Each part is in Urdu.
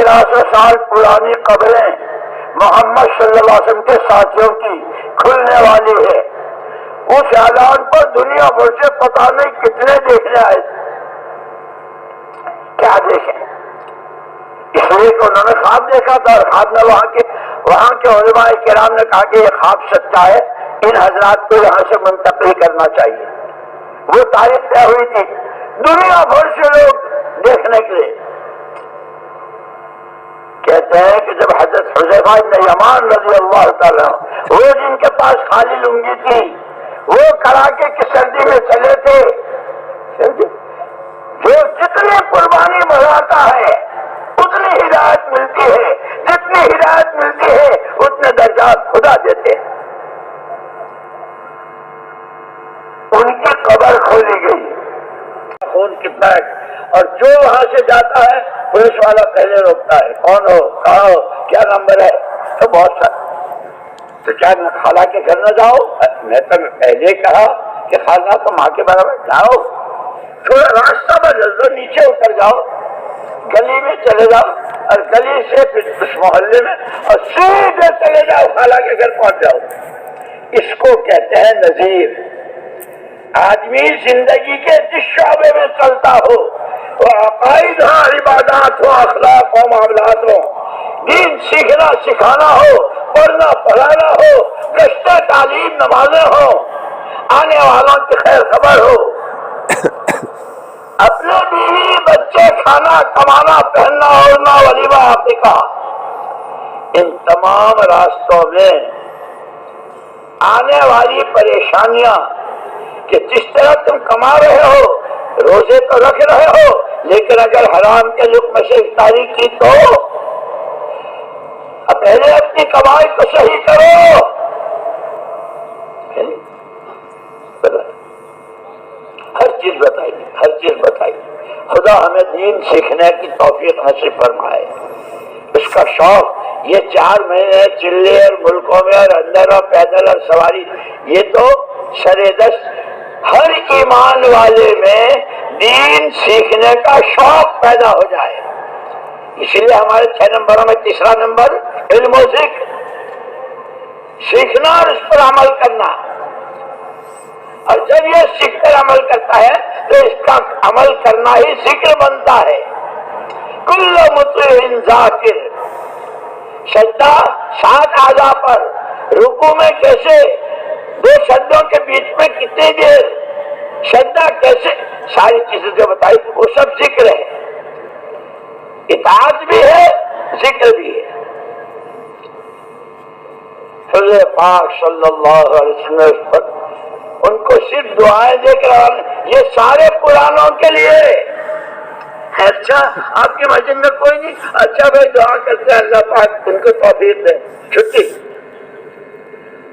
1300 سال پرانی قبریں محمد صلی اللہ علیہ وسلم کے ساتھیوں کی کھلنے والی ہے۔ اس اعلان پر دنیا بھر سے پتہ نہیں کتنے دیکھنے آئے تھے۔ کیا دیکھیں؟ اس لیے کہ انہوں نے خواب دیکھا تھا، اور خواب میں وہاں کے علماء کرام نے کہا کہ یہ خواب سچا ہے، ان حضرات کو یہاں سے منتقل کرنا چاہیے۔ وہ تاریخ طے ہوئی تھی، دنیا بھر سے لوگ دیکھنے کے لیے۔ کہتے ہیں کہ جب حضرت حذیفہ بن یمان رضی اللہ تعالیٰ وہ جن کے پاس خالی لنگی تھی، وہ کڑاکے کی سردی میں چلے تھے، جو جتنی قربانی بڑھاتا ہے اتنی ہدایت ملتی ہے، جتنی ہدایت ملتی ہے اتنے درجات خدا دیتے ہیں۔ ان کی قبر کھولی گئی، خون کتنا ہے، اور جو وہاں سے جاتا ہے پولیس والا پہلے روکتا ہے، کون ہو، کہاں ہو، کیا نمبر ہے، تو بہت سارا۔ تو کیا خالہ کے گھر نہ جاؤ؟ میں تو پہلے کہا کہ خالہ تو ماں کے برابر جاؤ، تھوڑا راستہ بدل دو، نیچے اتر جاؤ، گلی میں چلے جاؤ، اور گلی سے پھر اس محلے میں، اور سیدھے چلے جاؤ خالہ کے گھر پہنچ جاؤ۔ اس کو کہتے ہیں نذیر۔ آدمی زندگی کے جس شعبے میں چلتا ہو، وہ عقائد ہو، عبادات ہو، اخلاق ہو، معاملات ہو، دین سیکھنا سکھانا ہو، پڑھنا پڑھانا ہو، گشتہ تعلیم نمازیں ہو، آنے والوں کی خیر خبر ہو، اپنے بیوی بچے کھانا کمانا پہننا اوڑھنا ولیمہ عقیقہ، ان تمام راستوں میں آنے والی پریشانیاں کہ جس طرح تم کما رہے ہو، روزے تو رکھ رہے ہو، لیکن اگر حرام کے لقمے سے افطاری کی تو پہلے اپنی کمائی کو صحیح کرو۔ ہر چیز بتائی، ہر چیز بتائی۔ خدا ہمیں دین سیکھنے کی توفیق نصیب فرمائے۔ اس کا شوق، یہ 4 مہینے چلے اور ملکوں میں اور اندر اور پیدل اور سواری، یہ تو سرے دست ہر ایمان والے میں دین سیکھنے کا شوق پیدا ہو جائے۔ اس لیے ہمارے 6 نمبروں میں تیسرا نمبر علم و ذکر، سیکھنا اور اس پر عمل کرنا۔ اور جب یہ سیکھ کر عمل کرتا ہے تو اس کا عمل کرنا ہی ذکر بنتا ہے۔ کل مطیع ذاکر، سجدہ 7 اعضاء پر، رکوع میں کیسے 2 سجدوں کے بیچ میں کتنی دیر، سجدہ کیسے، ساری چیزیں جو بتائی وہ سب ذکر ہے۔ اطاعت بھی ہے، ذکر بھی ہے۔ حضور پاک صلی اللہ علیہ وسلم ان کو صرف دعائیں دے کر، یہ سارے قرآنوں کے لیے۔ اچھا آپ کی مسجد میں کوئی نہیں، اچھا بھائی دعا کرتے ہیں اللہ پاک ان کو توفیق دے، چھٹی۔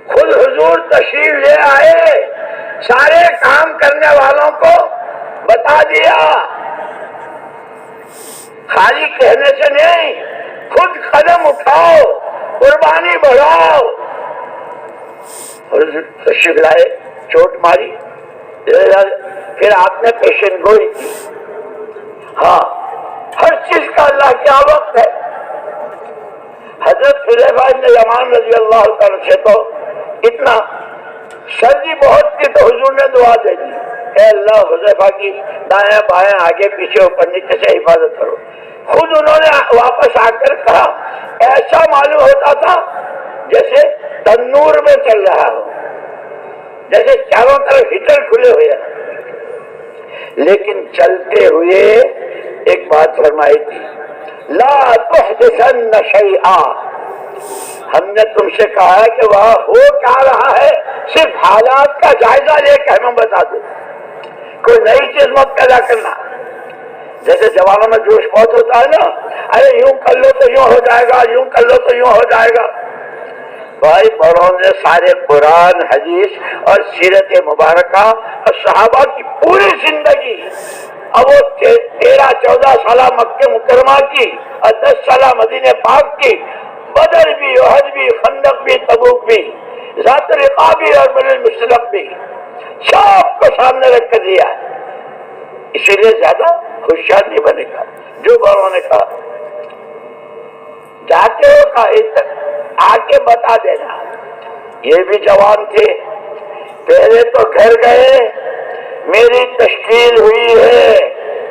خود حضور تشریف لے آئے، سارے کام کرنے والوں کو بتا دیا، خالی کہنے سے نہیں، خود قدم اٹھاؤ، قربانی بڑھاؤ۔ حضور تشریف لائے، چوٹ ماری، پھر آپ نے پیشن گوئی کی۔ ہاں ہر چیز کا اللہ کیا وقت ہے۔ حضرت حذیفہ بن یمان رضی اللہ تعالیٰ سے تو اتنا سردی بہت تھی تو حضور نے دعا دے دی، اے اللہ حذیفہ کی دائیں بائیں آگے پیچھے اوپر نیچے سے حفاظت کرو۔ خود انہوں نے واپس آ کر کہا، ایسا معلوم ہوتا تھا جیسے تنور میں چل رہا ہو، جیسے چاروں طرف ہیٹر کھلے ہوئے ہیں۔ لیکن چلتے ہوئے ایک بات فرمائی تھی، لا تحدثن شیئا، ہم نے تم سے کہا ہے کہ وہاں ہو کیا رہا ہے صرف حالات کا جائزہ لے کے ہمیں بتا دو، کوئی نئی چیز مت پیدا کرنا۔ جیسے جوانوں میں جوش بہت ہوتا ہے نا، ارے یوں کر لو تو یوں ہو جائے گا، یوں کر لو تو یوں ہو جائے گا۔ بھائی بڑوں نے سارے قرآن حدیث اور سیرت مبارکہ اور صحابہ کی پوری زندگی، اب وہ 13-14 سالہ مکہ مکرمہ کی اور 10 سالہ مدینہ پاک کی، بدر بھی، احد بھی، خندق بھی، تبوک بھی، ذات رقاع بھی اور بن المصطلق بھی، سب کو سامنے رکھ کر دیا ہے۔ اسی لیے زیادہ ہوشیار نہیں بنے گا۔ جو بڑوں نے کہا کا آ کے بتا دینا. یہ بھی جوان تھے. پہلے تو گھر گئے, میری تشکیل ہوئی ہے.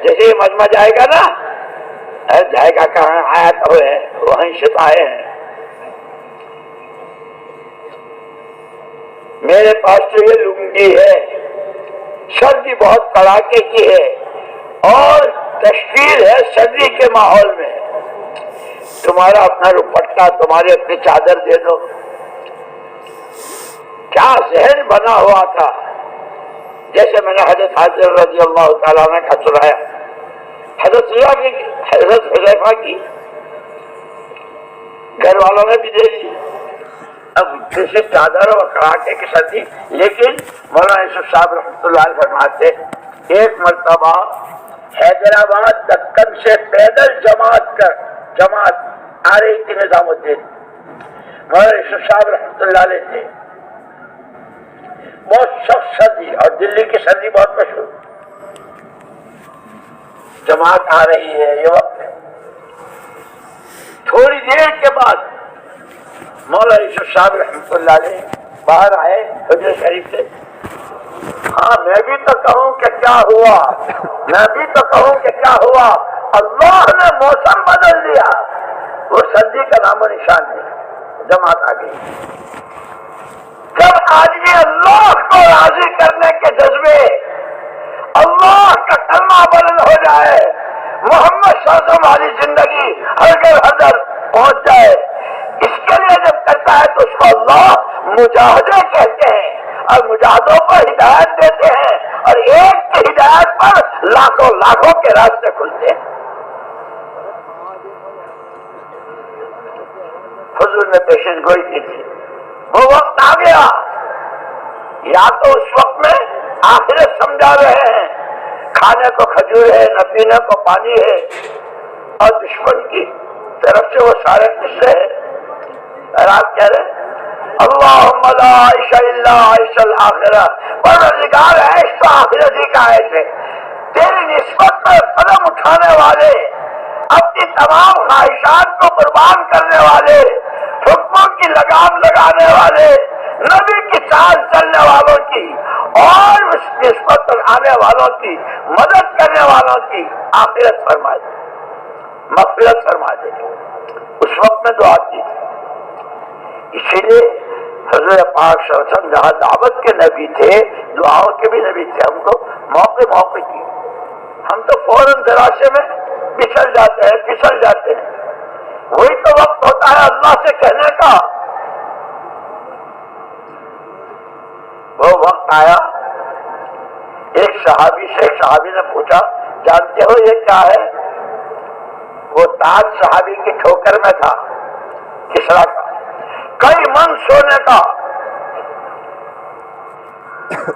جیسے مجمع جائے گا نا, جائے گا کہاں آیا تو ہے, وہیں چھپائے ہیں. میرے پاس تو یہ لنگی ہے, سردی بہت کڑاکے کی ہے اور تشکیل ہے سردی کے ماحول میں. تمہارا اپنا دوپٹہ, تمہاری اپنی چادر دے دو. کیا ذہن بنا ہوا تھا. جیسے میں نے حضرت حاضر رضی اللہ تعالیٰ عنہ کا سنایا, حضرت حذیفہ کی گھر والوں نے بھی دے دی. اب جیسے چادر اور کڑاکے کی سردی. لیکن مولانا یوسف صاحب رحمۃ اللہ علیہ فرماتے, ایک مرتبہ حیدرآباد دکن سے پیدل جماعت آ رہی تھی نظام الدین. مولانا یوسف صاحب رحمۃ اللہ علیہ تھے. بہت سخت سردی, اور دلی کی سردی بہت مشہور. جماعت آ رہی ہے, یہ وقت ہے. تھوڑی دیر کے بعد مولانا یوسف صاحب رحمۃ اللہ علیہ باہر آئے حجرہ شریف سے. ہاں میں بھی تو کہوں کہ کیا ہوا, میں بھی تو کہوں کہ کیا ہوا. اللہ نے موسم بدل دیا. وہ سردی کا نام و نشان نہیں. جماعت آ گئی. جب آدمی اللہ کو راضی کرنے کے جذبے, اللہ کا کلمہ بلند ہو جائے, محمد صلی اللہ علیہ وسلم والی زندگی ہر گھر ہر در پہنچ جائے, اس کے لیے جب کرتا ہے تو اس کو اللہ مجاہدے کہتے ہیں, اور مجاہدوں کو ہدایت دیتے ہیں, اور ایک کی ہدایت پر لاکھوں کے راستے کھلتے ہیں. حضور نے پیشن گوئی کی تھی. وہ وقت آ گیا, یا تو اس وقت میں آخرت سمجھا رہے ہیں, کھانے کو کھجور ہے, نہ پینے کو پانی ہے, اور دشمن کی طرف سے وہ سارے قصے ہیں. اور آپ کہہ رہے اللہم لا عیش الا عیش الآخرہ, پروردگار عیش تو آخرت ہی کا عیش ہے. تیری نسبت پر قدم اٹھانے والے, اپنی تمام خواہشات کو قربان کرنے والے, حکموں کی لگام لگانے والے, نبی کی چال چلنے والوں کی اور اس نسبت پر آنے والوں کی مدد کرنے والوں کی آخرت فرما دے, مغفرت فرما دے. اس وقت میں دعا کی. اسی لیے حضور پاک صلی اللہ علیہ وسلم جہاں دعوت کے نبی تھے, دعاؤں کے بھی نبی تھے. ہم کو موقع کی, ہم تو فوراً دراسے میں پھسل جاتے ہیں. وہی تو وقت ہوتا ہے اللہ سے کہنے کا. وہ وقت آیا, ایک صحابی نے پوچھا, جانتے ہو یہ کیا ہے؟ وہ تاج صحابی کی ٹھوکر میں تھا, کسرا کا, کئی من سونے کا.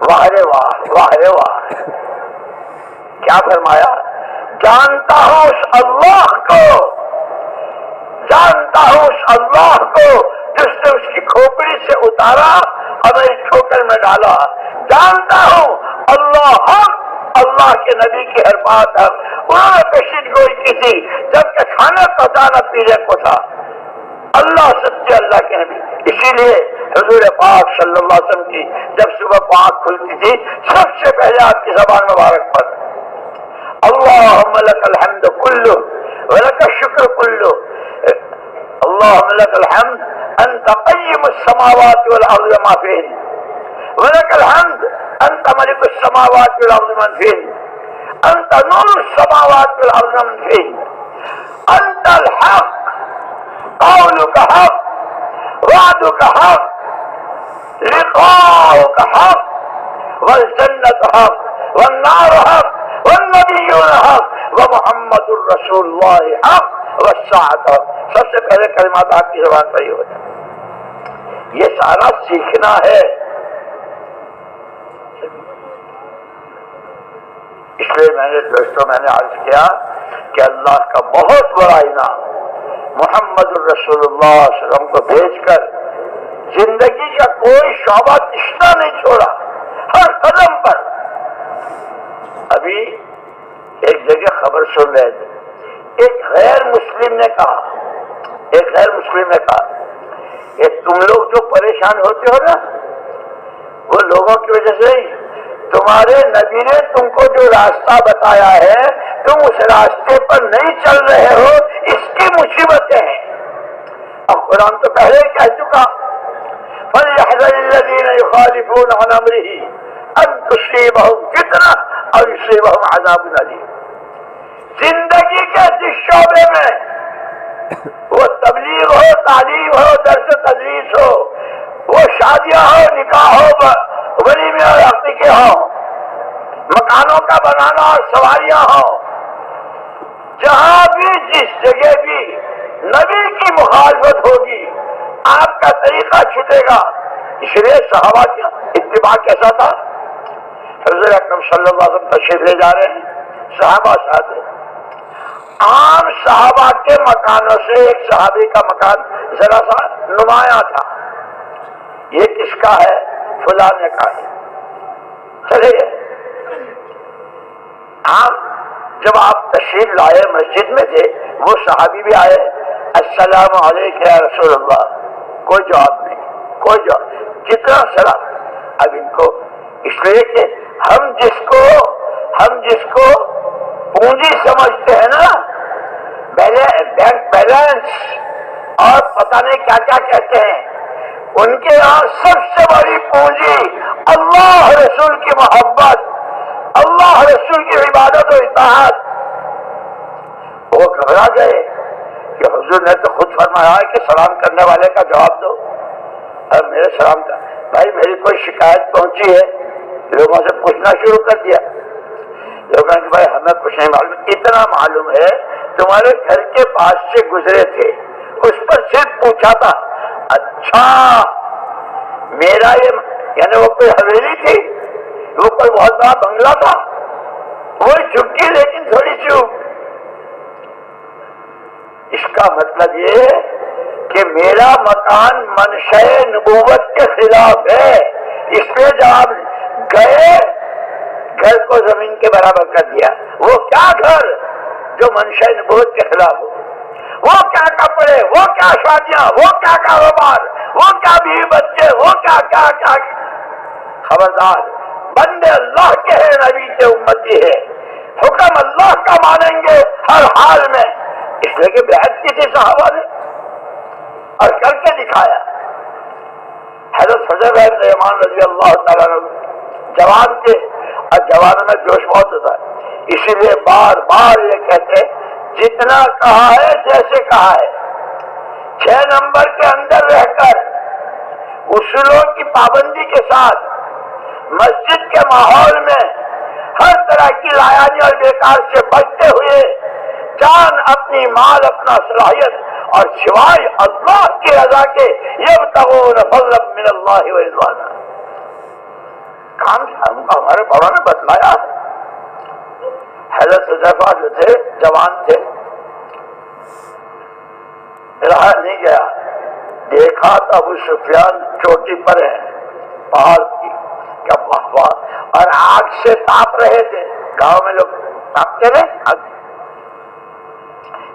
واہ رے واہ, واہ رے واہ. کیا فرمایا؟ جانتا ہوں اس اللہ کو, جانتا ہوں اس اللہ کو جس نے اس کی کھوپڑی سے اتارا اور میری ٹھوکر میں ڈالا. جانتا ہوں اللہ حق, اللہ کے نبی کی ہر بات ہے. انہوں نے پیشین گوئی کی تھی جبکہ کھانا پکانا پینے کو تھا. اللہ سچے اللہ کے نبی. اسی لیے حضور پاک صلی اللہ علیہ وسلم کی جب صبح کو آنکھ کھلتی تھی, سب سے پہلے آپ کی زبان مبارک پر اللہم لک الحمد کلہ ولک الشکر کلہ, اللہم لک الحمد انت قیم السماوات والارض ما فیہن, ولک الحمد انت ملک السماوات والارض من فیہن, انت نور السماوات والارض من فیہن, انت الحق, قولک حق, وعدک حق, لقاؤک حق, والجنت حق, والنار حق, والنبیون حق, ومحمد الرسول اللہ حق, والساعت حق. سب سے پہلے کلمات آپ کی زبان پر ہی ہوتا ہے. یہ سارا سیکھنا ہے. اس لیے میں نے دوستوں عرض کیا کہ اللہ کا بہت بڑا انعام محمد الرسول اللہ صلی اللہ علیہ وسلم کو بھیج کر زندگی کا کوئی شعبہ تشنا نہیں چھوڑا, ہر قدم پر. ابھی ایک جگہ خبر سن رہے تھے, ایک غیر مسلم نے کہا ایک غیر مسلم نے کہا کہ تم لوگ جو پریشان ہوتے ہو نا وہ لوگوں کی وجہ سے ہی، تمہارے نبی نے تم کو جو راستہ بتایا ہے تم اس راستے پر نہیں چل رہے ہو، اس کی مصیبتیں ہیں۔ اب قرآن تو پہلے ہی کہہ چکا فَلْيَحْذَرِ الَّذِينَ يُخَالِفُونَ عَنْ أَمْرِهِ أَن تُصِيبَهُمْ فِتْنَةٌ أَوْ يُصِيبَهُمْ عَذَابٌ أَلِيمٌ۔ زندگی کے جس شعبے میں وہ تبلیغ ہو، تعلیم ہو، درس تدریس ہو، وہ شادیاں ہو، نکاح ہو، ولیمے اور عقیقے ہوں، مکانوں کا بنانا اور سواریاں ہوں، جہاں بھی جس جگہ بھی نبی کی مخالفت ہوگی آپ کا طریقہ چھٹے گا۔ اس لیے صحابہ کا اتباع کیسا تھا؟ حضور اکرم صلی اللہ علیہ وسلم تشریف لے جا رہے ہیں، صحابہ ساتھ ہیں، عام صحابہ کے مکانوں سے ایک صحابی کا مکان ذرا سا نمایاں تھا، یہ کس کا ہے؟ فلاں نے کہا ہے، چلے آپ جب آپ تشریف لائے مسجد میں تھے، وہ صحابی بھی آئے، السلام علیکم یا رسول اللہ، کوئی جواب نہیں، کوئی جواب، کتنا سلام۔ اب ان کو اس لیے کہ ہم جس کو پونجی سمجھتے ہیں نا، بینک بیلنس اور پتہ نہیں کیا کیا کہتے ہیں، ان کے یہاں سب سے بڑی پونجی اللہ رسول کی محبت، اللہ رسول کی عبادت و اطاعت۔ وہ گھبرا گئے کہ حضور نے تو خود فرمایا ہے کہ سلام کرنے والے کا جواب دو، اور میرے سلام کا بھائی میری کوئی شکایت پہنچی ہے، لوگوں سے پوچھنا شروع کر دیا۔ لوگوں نے کہ بھائی ہمیں کچھ نہیں معلوم، اتنا معلوم ہے تمہارے گھر کے پاس سے گزرے تھے، اس پر صرف پوچھا تھا۔ اچھا میرا یہ یعنی وہ کوئی حویلی تھی، وہ کوئی بہت بڑا بنگلہ تھا، وہی جھکی لیکن تھوڑی سی۔ اس کا مطلب یہ کہ میرا مکان منشأ نبوت کے خلاف ہے، اس لیے جب آپ گئے گھر کو زمین کے برابر کر دیا۔ وہ کیا گھر جو منشأ نبوت کے خلاف ہو، وہ کیا کپڑے، وہ کیا شادیاں، وہ کیا کاروبار، وہ کیا بیوی بچے، وہ کیا کیا کیا۔ خبردار، بندے اللہ کے ہیں، نبی کے امتی ہے، حکم اللہ کا مانیں گے ہر حال میں۔ اس لیے کہ بیعت کی تھی صحابہ نے اور کر کے دکھایا۔ حضرت حذیفہ بن یمان رضی اللہ تعالیٰ عنہ جوان تھے اور جوانوں میں جوش بہت ہوتا ہے، اسی لیے بار بار یہ کہتے جتنا کہا ہے جیسے کہا ہے، 6 نمبر کے اندر رہ کر اصولوں کی پابندی کے ساتھ مسجد کے ماحول میں ہر طرح کی لایانی اور بیکار سے بچتے ہوئے جان اپنی، مال اپنا، صلاحیت اور سوائے اللہ کی رضا کے یبتغون فضلا من اللہ ورضوانا۔ کام ہم کو ہمارے بابا نے بتلایا ہے۔ حضرت حذیفہ جو تھے جوان تھے، رہا نہیں گیا، دیکھا تو ابو سفیان چوٹی پر ہیں پہاڑ کی، کیا واہ واہ، اور آگ سے تاپ رہے تھے۔ گاؤں میں لوگ تاپتے رہے،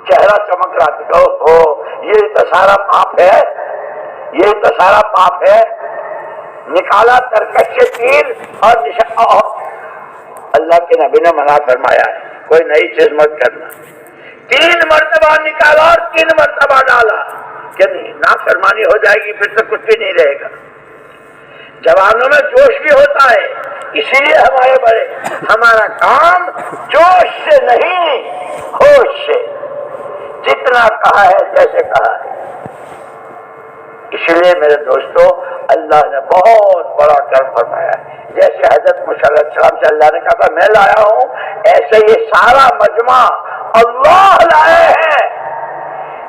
چہرہ چمک رہا تھا، اوہو یہ تو سارا پاپ ہے، یہ تو سارا پاپ ہے۔ نکالا ترکش سے تیر اور اللہ کے نبی نے منع فرمایا ہے کوئی نئی چیز مت کرنا۔ 3 مرتبہ نکالا اور 3 مرتبہ ڈالا کہ نہیں، نافرمانی ہو جائے گی، پھر تو کچھ بھی نہیں رہے گا۔ جوانوں میں جوش بھی ہوتا ہے، اسی لیے ہمارے بڑے، ہمارا کام جوش سے نہیں ہوش سے، جتنا کہا ہے جیسے کہا ہے۔ اس لیے میرے دوستو اللہ نے بہت بڑا کرم فرمایا ہے، جیسے حضرت موسیٰ علیہ السلام سے اللہ نے کہا تھا میں لایا ہوں، ایسے یہ سارا مجمع اللہ لائے ہیں۔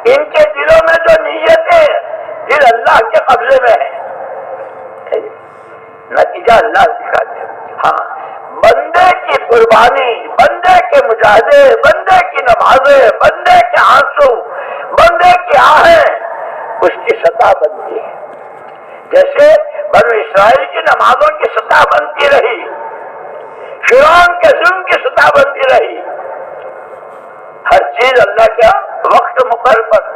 ان کے دلوں میں جو نیتیں، دل اللہ کے قبضے میں ہے، نتیجہ اللہ دکھاتے ہیں۔ ہاں، بندے کی قربانی، بندے کے مجاہدے، بندے کی نمازیں، بندے کے آنسو، بندے کی آہیں، اس کی سطح بنتی ہے۔ جیسے بنو اسرائیل کی نمازوں کی سطح بنتی رہی، فرعون کے ظلم کی سطح بنتی رہی، ہر چیز اللہ کا وقت مقرر پر۔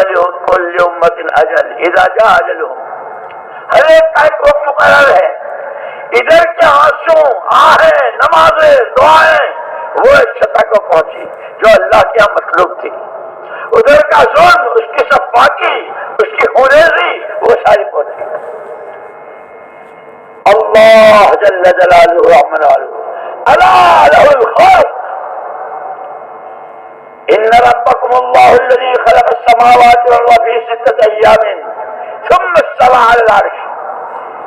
لكل أمة أجل إذا جاء أجلهم، ہر ایک کا ایک وقت مقرر ہے. ادھر کے آنسو، آہیں، نمازیں، دعائیں وہ اس سطح کو پہنچی جو اللہ کی مطلوب تھی. ادھر کا ظلم، اس کی صفاقی، اس کی خونریزی وہ ساری پہنچی. اللہ جل جلالہ رحمن الا لہ الخلق ان ربکم اللہ الذی خلق السماوات والارض فی ستۃ ایام ثم استوى على العرش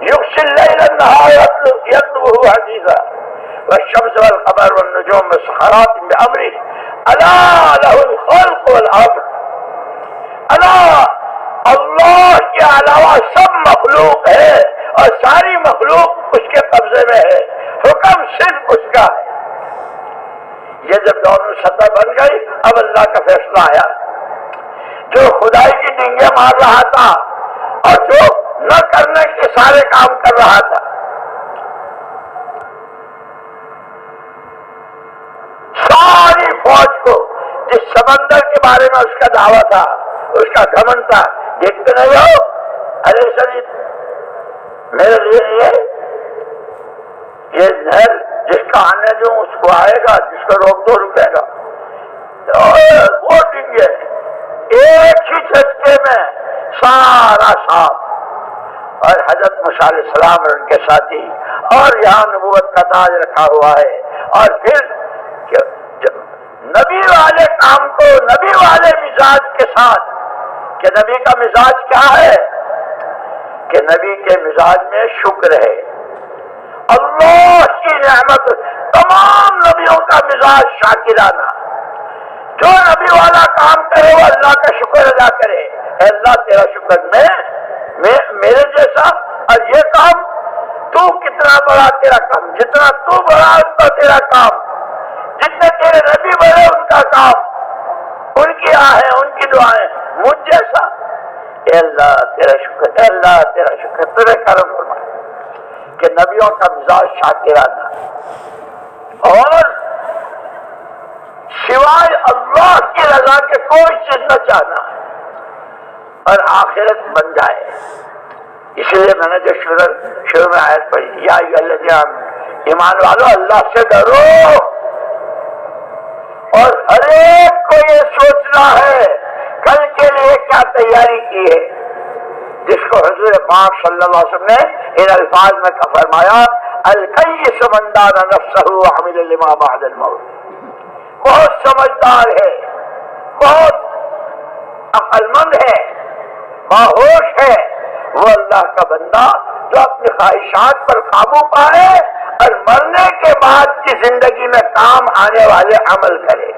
يغشي الليل النهار يطلبه حثيثا والشمس والقمر والنجوم مسخرات بأمره الا له الخلق والامر. الا اللہ کے علاوہ سب مخلوق ہے اور ساری مخلوق اس کے قبضے میں ہے، حکم صرف اس کا ہے. یہ جب دونوں سطح بن گئی اب اللہ کا فیصلہ آیا. جو خدائی کی ڈنگیں مار رہا تھا اور جو نہ کرنے کے سارے کام کر رہا تھا، ساری فوج کو جس سمندر کے بارے میں اس کا دعویٰ تھا، اس کا گھمنڈ تھا، دیکھتے نہیں ہو ارے شریف میرے لیے یہ نہر جس کا آنے جو اس کو آئے گا، جس کو روک دو رکے گا. وہ ڈنگے ایک ہی جھٹکے میں سارا صاف. اور حضرت موسیٰ علیہ السلام اور ان کے ساتھی، اور یہاں نبوت کا تاج رکھا ہوا ہے. اور پھر نبی والے کام کو نبی والے مزاج کے ساتھ، کہ نبی کا مزاج کیا ہے؟ کہ نبی کے مزاج میں شکر ہے. اللہ کی نعمت، تمام نبیوں کا مزاج شاکرانہ. جو نبی والا کام کرے وہ اللہ کا شکر ادا کرے. اے اللہ تیرا شکر، میں میرے جیسا، اور یہ کام تو کتنا بڑا تیرا کام، جتنا تو بڑا اتنا تیرا کام، جتنے تیرے نبی بڑے ان کا کام، ان کی آہیں، ان کی دعائیں، مجھ جیسا. اے اللہ تیرا شکر، اے اللہ تیرا شکر، تیرے کرم فرما کہ نبیوں کا مزاج شاکرانہ. اور سوائے اللہ کی رضا کے کوئی چیز نہ چاہنا اور آخرت بن جائے. اس لیے میں نے جو شروع میں آیت پڑھی، یا ایھا الذین آمنوا، ایمان والو اللہ سے ڈرو. اور ہر ایک کو یہ سوچنا ہے کل کے لیے کیا تیاری کی ہے، جس کو حضور پاک صلی اللہ علیہ وسلم نے ان الفاظ میں فرمایا، الکیس من دان نفسہ وعمل لما بعد الموت. بہت سمجھدار ہے، بہت عقل مند ہے، باہوش ہے وہ اللہ کا بندہ جو اپنی خواہشات پر قابو پائے اور مرنے کے بعد کی زندگی میں کام آنے والے عمل کرے.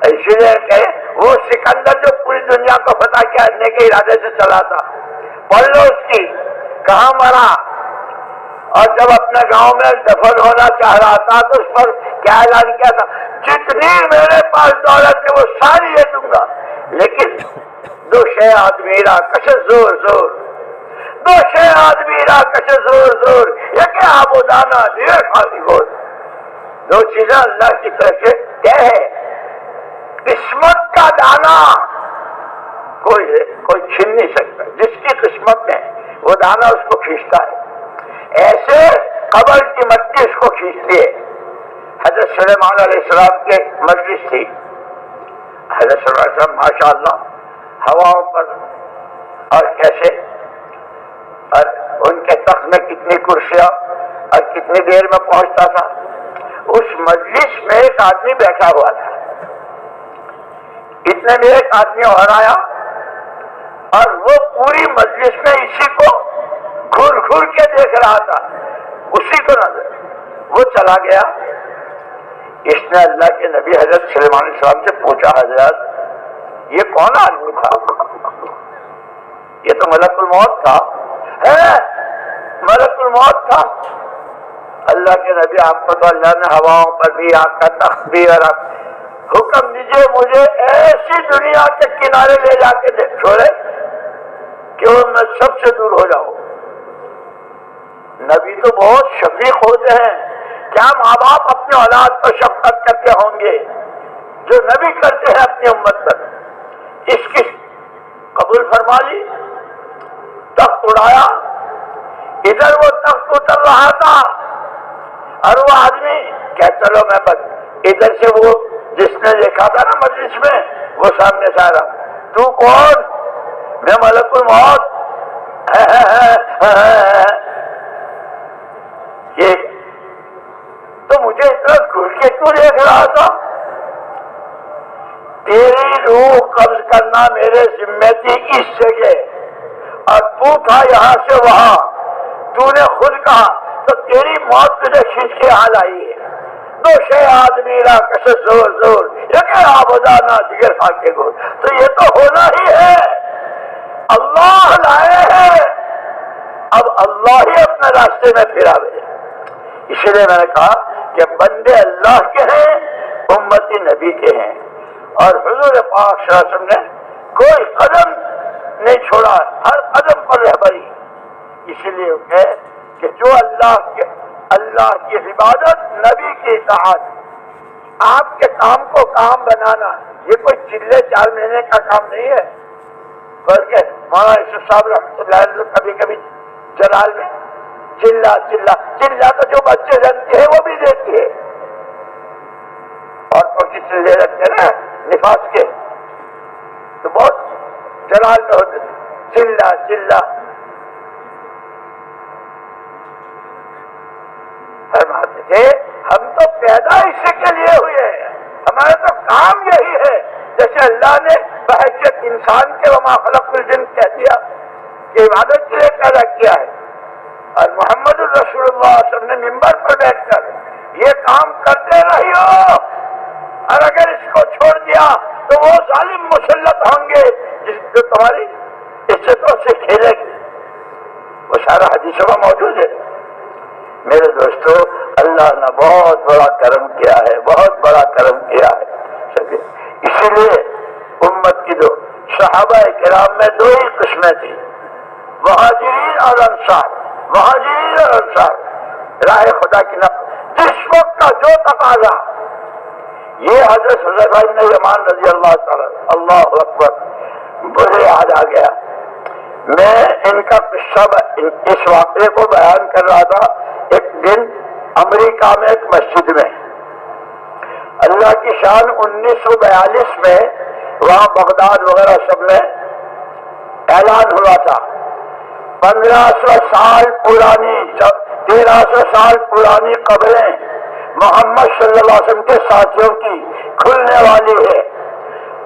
اسی لیے کہ وہ سکندر جو پوری دنیا کو فتح کرنے کے ارادے سے چلا تھا، پڑھ لو اس کی کہاں مرا، اور جب اپنے گاؤں میں دفن ہونا چاہ رہا تھا تو اس پر کیا اعلان کیا تھا، جتنی میرے پاس دولت ہے وہ ساری لے دوں گا، لیکن دو شے آدمی را کش زور زور، دو شے آدمی را کش زور زور، یہ کہ آب و دانا دیر خاصی گود. دو چیزیں اللہ کی طرف سے طے ہے. قسمت کا دانا کوئی چھین نہیں سکتا، جس کی قسمت میں وہ دانا اس کو کھینچتا ہے، ایسے قبر کی مٹی اس کو کھینچتی ہے. حضرت سلیمان علیہ السلام کے مجلس تھی، حضرت صلی اللہ علیہ وسلم ماشاء اللہ ہواؤں پر، اور کیسے، اور ان کے تخت میں کتنی کرسیاں اور کتنی دیر میں پہنچتا تھا. اس مجلس میں ایک آدمی بیٹھا ہوا تھا، اتنے میں ایک آدمی اور آیا اور وہ پوری مجلس میں اسی کو گھور گھور کے دیکھ رہا تھا، اسی کو نظر. وہ چلا گیا. اس نے اللہ کے نبی حضرت سلیمان علیہ السلام سے پوچھا، حضرت یہ کون آدمی تھا؟ یہ تو ملک الموت تھا. ملک الموت تھا. اللہ کے نبی آپ کو تو اللہ نے ہواؤں پر بھی، آپ کا تخت بھی، اور حکم دیجئے مجھے ایسی دنیا کے کنارے لے جا کے چھوڑے کہ میں سب سے دور ہو جاؤں. نبی تو بہت شفیق ہوتے ہیں. کیا ماں باپ اپنے اولاد پر شفقت کرتے ہوں گے جو نبی کرتے ہیں اپنی امت پر. اس کی قبول فرما لی، تخت اڑایا، ادھر وہ تخت اتر رہا تھا اور وہ آدمی کہ چلو میں بس ادھر سے وہ جس نے دیکھا تھا نا مجلس میں وہ سامنے سے آ رہا، تو کون؟ میں ملک الموت۔ تو مجھے اتنا گھر کے کیوں دیکھ رہا تھا؟ تیری روح قبض کرنا میرے ذمہ تھی اس جگہ، اور تو تھا یہاں سے وہاں، تو نے خود کہا تو تیری موت تجھے کھینچ کے یہاں لائی ہے۔ دو شے آدمی را کش زور زور یک آبادانہ دیگر خاکے گور، تو یہ تو ہونا ہی ہے، اللہ لائے ہیں، اب اللہ ہی اپنے راستے میں پھراوے۔ اس لیے میں نے کہا کہ بندے اللہ کے ہیں، امتی نبی کے ہیں، اور حضور پاک صلی اللہ علیہ وسلم نے کوئی قدم نہیں چھوڑا، ہر قدم پر رہبری۔ اسی لیے کہ جو اللہ کی عبادت، نبی کی اطاعت، آپ کے کام کو کام بنانا، یہ کوئی چلے 4 مہینے کا کام نہیں ہے، بلکہ مولانا یوسف صاحب رحمۃ اللہ علیہ کبھی کبھی جلال میں چلا تو جو بچے رکھتے ہیں وہ بھی دیتی ہے، عورتوں کی چلے رکھتے نا نفاس کے، تو بہت جلال میں ہوتے چلا فرماتے تھے ہم تو پیدا اسی کے لیے ہوئے ہیں، ہمارا تو کام یہی ہے، جیسے اللہ نے بحیثیت انسان کے وما خلقت الجن کہہ دیا کہ عبادت کے لیے پیدا کیا ہے، اور محمد الرسول اللہ صلی اللہ علیہ وسلم نے ممبر پر بیٹھ کر یہ کام کرتے رہیو، اور اگر اس کو چھوڑ دیا تو وہ ظالم مسلط ہوں گے جو تمہاری عزتوں سے کھیلے گی، وہ سارا حدیثوں میں موجود ہے۔ میرے دوستو، اللہ نے بہت بڑا کرم کیا ہے، بہت بڑا کرم کیا ہے۔ اسی لیے امت کی دو صحابہ کرام میں 2 ہی قسمیں تھیں، مہاجرین اور انصار، مہاجرین اور انصار، راہ خدا کی نقل جس وقت کا جو تقاضا۔ یہ حضرت حذیفہ بن یمان رضی اللہ تعالی، اللہ اکبر، مجھے یاد آ گیا، میں ان کا قصہ اس واقعے کو بیان کر رہا تھا۔ ایک دن امریکہ میں ایک مسجد میں اللہ کی شان 1942 میں وہاں بغداد وغیرہ سب میں اعلان ہوا تھا، 1500 سال پرانی 1300 سال پرانی قبریں محمد صلی اللہ علیہ وسلم کے ساتھیوں کی کھلنے والی ہے۔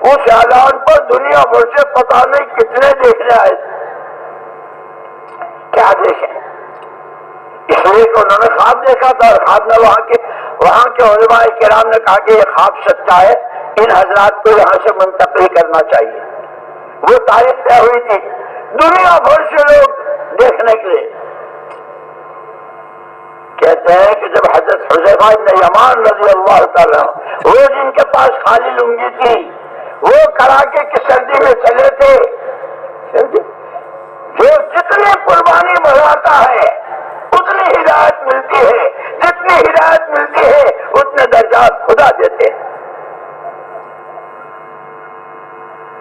اس اعلان پر دنیا بھر سے پتہ نہیں کتنے دیکھنے آئے تھے۔ کیا دیکھیں؟ اس لیے کہ انہوں نے خواب دیکھا تھا، اور خواب میں وہاں کے علماء کرام نے کہا کہ یہ خواب سچا ہے، ان حضرات کو یہاں سے منتقل کرنا چاہیے۔ وہ تاریخ طے ہوئی تھی، دنیا بھر سے لوگ دیکھنے کے لیے۔ کہتے ہیں کہ جب حضرت حذیفہ بن یمان رضی اللہ تعالیٰ وہ جن کے پاس خالی لنگی تھی، وہ کڑاکے کی سردی میں چلے تھے، جو جتنی قربانی بڑھاتا ہے اتنی ہدایت ملتی ہے، جتنی ہدایت ملتی ہے اتنے درجات خدا دیتے ہیں۔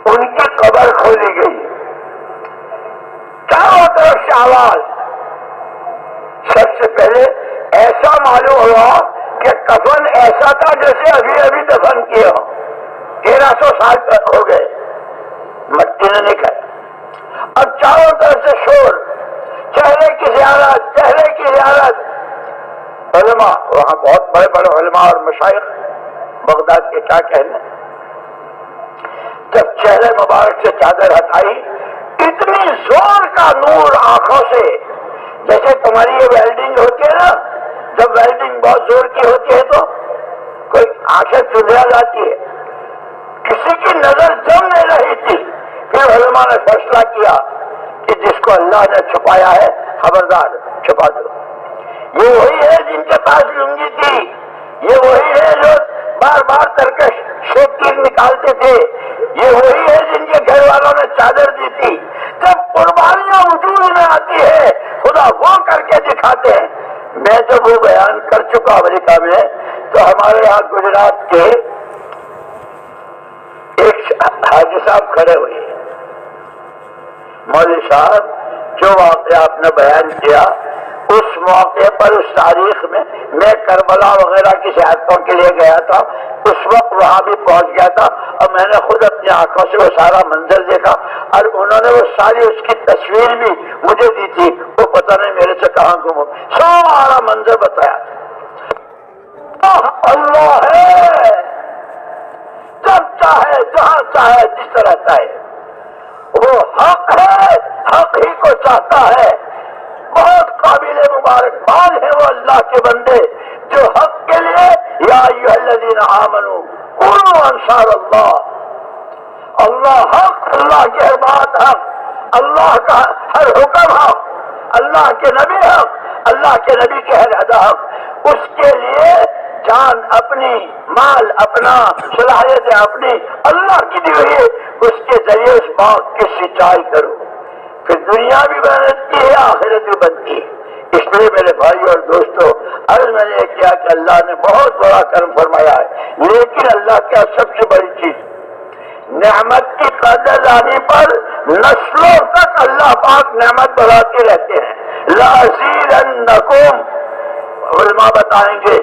ان کی قبر کھولی گئی، چاروں طرف سے آواز۔ سب سے پہلے ایسا معلوم ہوا کہ کفن ایسا تھا جیسے ابھی دفن کیے ہو، 1300 سال ہو گئے، مٹی نے نکل، اور چاروں طرف سے شور، چہرے کی زیارت، چہرے کی زیارت۔ علماء وہاں بہت بڑے بڑے علماء اور مشائخ بغداد کے کیا کہنے، جب چہرے مبارک سے چادر ہٹائی، اتنی زور کا نور آنکھوں سے، جیسے تمہاری یہ ویلڈنگ ہوتی ہے نا، جب ویلڈنگ بہت زور کی ہوتی ہے تو کوئی آنکھیں چندھیا جاتی ہے، کسی کی نظر جم نہیں رہی تھی۔ پھر علماء نے فیصلہ کیا کہ جس کو اللہ نے چھپایا ہے خبردار چھپا دو۔ یہ وہی ہے جن کے پاس لنگی تھی، یہ وہی ہے جو بار بار ترکش شیطیر نکالتے تھے، یہ وہی ہے جن کے گھر والوں نے چادر دی تھی۔ جب قربانیاں وجود میں آتی ہے خدا وہ کر کے دکھاتے ہیں۔ میں جب وہ بیان کر چکا امریکہ میں، تو ہمارے یہاں گجرات کے ایک حاجی صاحب کھڑے ہوئے، مولوی صاحب جو واقعہ آپ نے بیان کیا اس موقع پر اس تاریخ میں کربلا وغیرہ کی زیارتوں کے لیے گیا تھا، اس وقت وہاں بھی پہنچ گیا تھا اور میں نے خود اپنی آنکھوں سے وہ سارا منظر دیکھا، اور انہوں نے وہ ساری اس کی تصویر بھی مجھے دی تھی، وہ پتہ نہیں میرے سے کہاں گم ہو، سارا منظر بتایا تھا۔ اللہ ہے، جب چاہے جہاں چاہے جس طرح چاہے، وہ حق ہے، حق ہی کو چاہتا ہے۔ بہت قابل مبارکباد ہے وہ اللہ کے بندے جو حق کے لیے یا ایھا الذین آمنوا کونوا انصار اللہ، اللہ حق، اللہ کی ہر بات حق، اللہ کا ہر حکم حق، اللہ کے نبی حق، اللہ کے نبی کی ہر ادا حق، اس کے لیے جان اپنی، مال اپنا، صلاحیت اپنی اللہ کی دی ہوئی ہے، اس کے ذریعے اس باغ کی سینچائی کرو، پھر دنیا بھی بنتی ہے آخرت بھی بنتی ہے۔ اس لیے میرے بھائی اور دوستو، عرض میں نے کیا کہ اللہ نے بہت بڑا کرم فرمایا ہے، لیکن اللہ کا سب سے بڑی چیز نعمت کی قدر لانے پر نسلوں تک اللہ پاک نعمت بڑھاتے رہتے ہیں۔ لَأَزِيدَنَّكُمْ، علماء بتائیں گے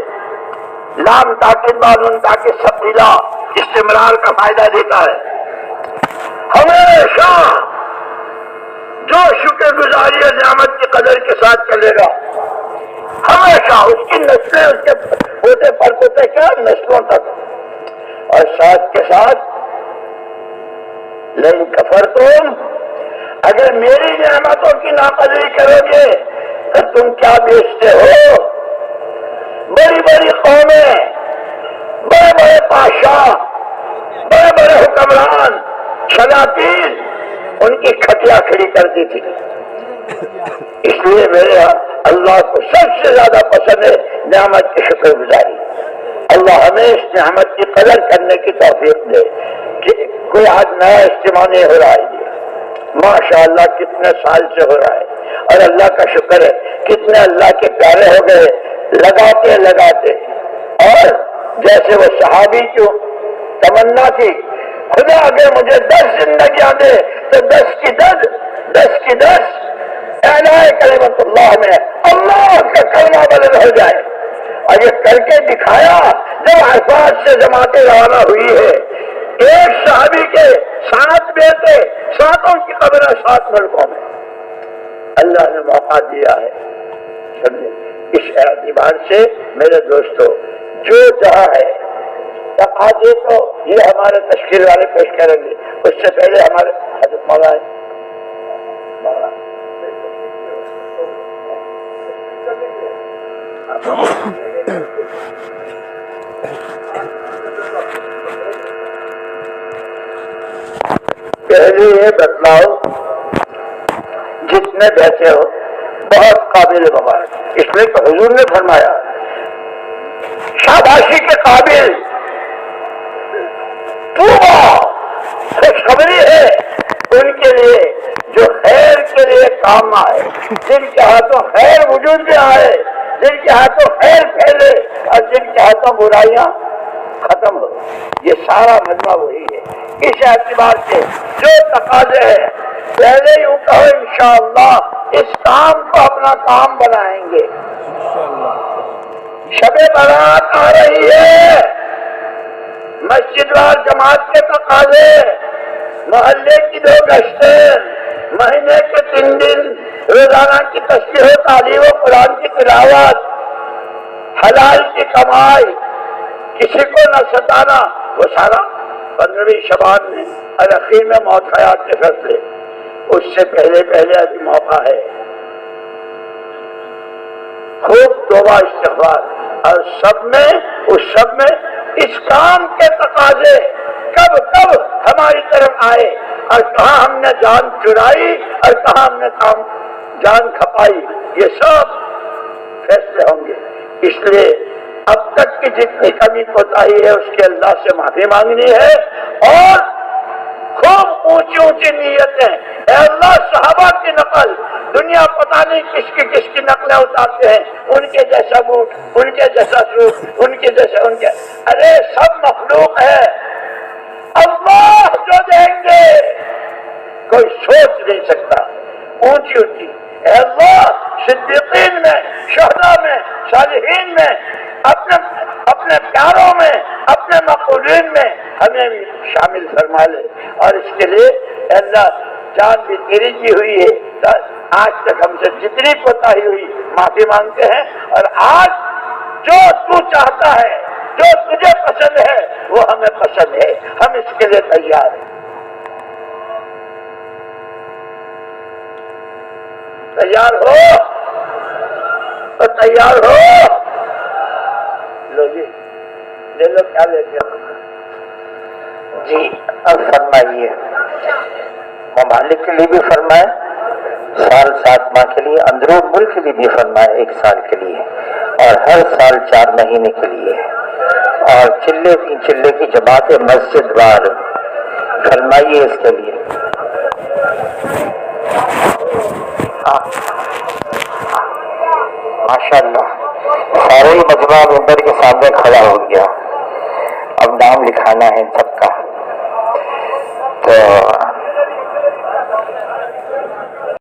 لام تاکید بانون تاکہ سبیلا استمرار کا فائدہ دیتا ہے۔ ہمیشہ جو شکر گزاری اور نعمت کی قدر کے ساتھ چلے گا، ہمیشہ اس کی نسلیں، اس کے پوتے پر پوتے کیا نسلوں تک، اور ساتھ کے ساتھ لئن کفرتم، اگر میری نعمتوں کی ناقدری کرو گے تو تم کیا بیچتے ہو؟ بڑی بڑی قومیں، بڑے بڑے بادشاہ، بڑے بڑے حکمران، سلاطین ان کی کھٹیا کھڑی کرتی تھی۔ اس لیے میرے اللہ کو سب سے زیادہ پسند ہے نعمت کی شکر گزاری۔ اللہ ہمیں اس نعمت کی قدر کرنے کی توفیق دے۔ کہ کوئی آج نیا اجتماع نہیں ہو رہا ہے، ماشاء اللہ کتنے سال سے ہو رہا ہے، اور اللہ کا شکر ہے کتنے اللہ کے پیارے ہو گئے لگاتے لگاتے۔ اور جیسے وہ صحابی کی تمنا تھی، خدا اگر مجھے 10 زندگیاں دے تو 10 کی 10 اعلاء کلمت اللہ میں اللہ کا کلمہ بلند ہو جائے، اور یہ کر کے دکھایا۔ جب عرفات سے جماعتیں روانہ ہوئی ہے، ایک صحابی کے 7 بیٹے، 7 کی قبریں 7 ملکوں میں اللہ نے موقع دیا ہے۔ سمجھے؟ اس اعتبار سے میرے دوستو، جو جہاں ہے تقاضے تو یہ ہمارے تشکیل والے پیش کریں گے، اس سے پہلے ہمارے حضرت مولانا پہلے یہ بتلاؤ جتنے بیٹھے ہو بہت قابل مبارک، اس لیے کہ حضور نے فرمایا شاباشی کے قابل خوشخبری ہے ان کے لیے جو خیر کے لیے کام آئے، جن کے ہاتھوں خیر وجود میں آئے، جن کے ہاتھوں خیر پھیلے اور جن کے ہاتھوں برائیاں ختم ہو۔ یہ سارا مجمع وہی ہے۔ اس اعتبار سے جو تقاضے ہیں، پہلے یوں کہو انشاءاللہ اس کام کو اپنا کام بنائیں گے۔ شب برات آ رہی ہے، مسجد وار جماعت کے تقاضے، محلے کی 2 گشتیں، مہینے کے 3 دن، روزانہ کی تسبیح و تعلیم و قرآن کی تلاوت، حلال کی کمائی، کسی کو نہ ستانا، وہ سارا 15ویں شعبان میں اور اخیر میں موت حیات کے فیصلے۔ اس سے پہلے ابھی موقع ہے، خوب توبہ استغفار، اور سب میں اس کام کے تقاضے کب ہماری طرف آئے، اور کہاں ہم نے جان چرائی اور کہاں ہم نے جان کھپائی، یہ سب فیصلے ہوں گے۔ اس لیے اب تک کی جتنی کمی کوتاہی ہے اس کے اللہ سے معافی مانگنی ہے، اور خوب اونچی نیتیں، اے اللہ صحابہ کی نقل، دنیا پتہ نہیں کس کی نقلیں اتارتے ہیں، ان کے جیسا بوٹ، ان کے جیسا سوٹ، ان کے ارے سب مخلوق ہے، اللہ جو دے نہیں سکتا. اونچی اونچی اے اللہ صدیقین میں، شہداء میں، صالحین میں، اپنے پیاروں میں، اپنے مقبولین میں ہمیں بھی شامل فرما لے. اور اس کے لیے اے اللہ جان بھی تیری کی ہوئی ہے، آج تک ہم سے جتنی کوتاہی ہوئی معافی مانگتے ہیں، اور آج جو تو چاہتا ہے، جو تجھے پسند ہے وہ ہمیں پسند ہے، ہم اس کے لیے تیار ہیں. تیار ہو تو تیار ہو. لو جی لے لو، کیا لیتے ہو جی. اب فرمائیے، ممالک کے لیے بھی فرمائے، سال 7 ماہ کے لیے، اندرون ملک کے لیے بھی فرمائے 1 سال کے لیے، اور ہر سال 4 مہینے کے لیے، اور چلے 3 چلے کی جماعت مسجد وار فرمائیے اس کے لیے. ماشاء اللہ سارے ہی مجمع ممبر کے سامنے کھڑا ہو گیا. اب نام لکھانا ہے سب کا. تو